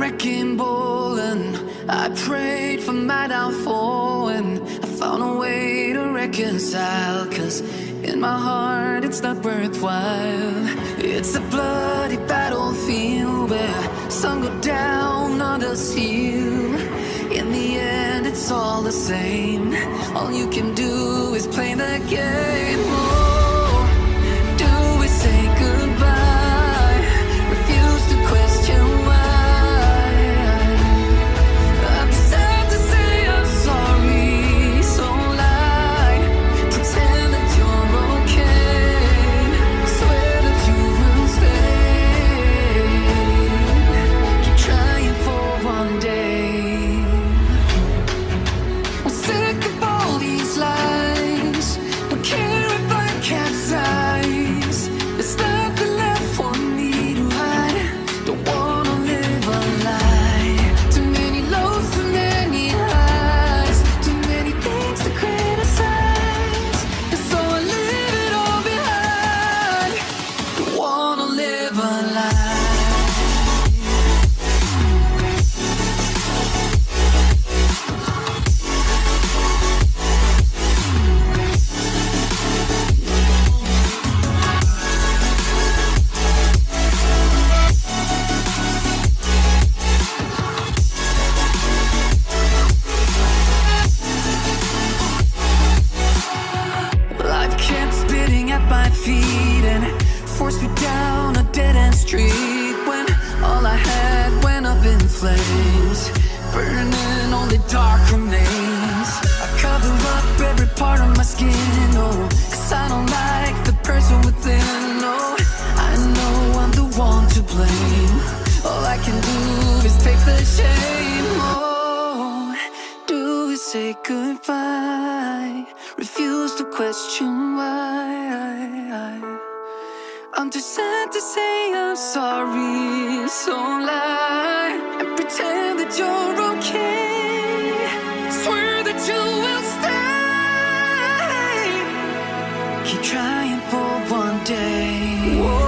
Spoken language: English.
wrecking ball, and I prayed for my downfall, and I found a way to reconcile, 'cause in my heart it's not worthwhile. It's a bloody battlefield where some go down, others heal. In the end it's all the same. All you can do is play the game. Oh, do we say goodbye? Refuse to question why. I'm sad to say I'm sorry, so lie. Pretend that you're okay. Swear that you will stay. Keep trying for one day. I'm sick of all these lies. Don't care if I capsize. There's nothing left for me to hide. Don't wanna live a lie. Too many lows, too many highs. Too many things to criticize. And so I leave it all behind. Don't wanna live a lie. Life kept spitting at my feet and forced me down a dead-end street, when all I had went up in flames, burning only dark remains. I cover up every part of my skin, oh, 'cause I don't like the person within. Oh, I know I'm the one to blame. All I can do is take the shame. Oh, do we say goodbye? Refuse to question why. I'm too sad to say I'm sorry, so lie and pretend that you're okay. Swear that you will stay. Keep trying for one day. Whoa.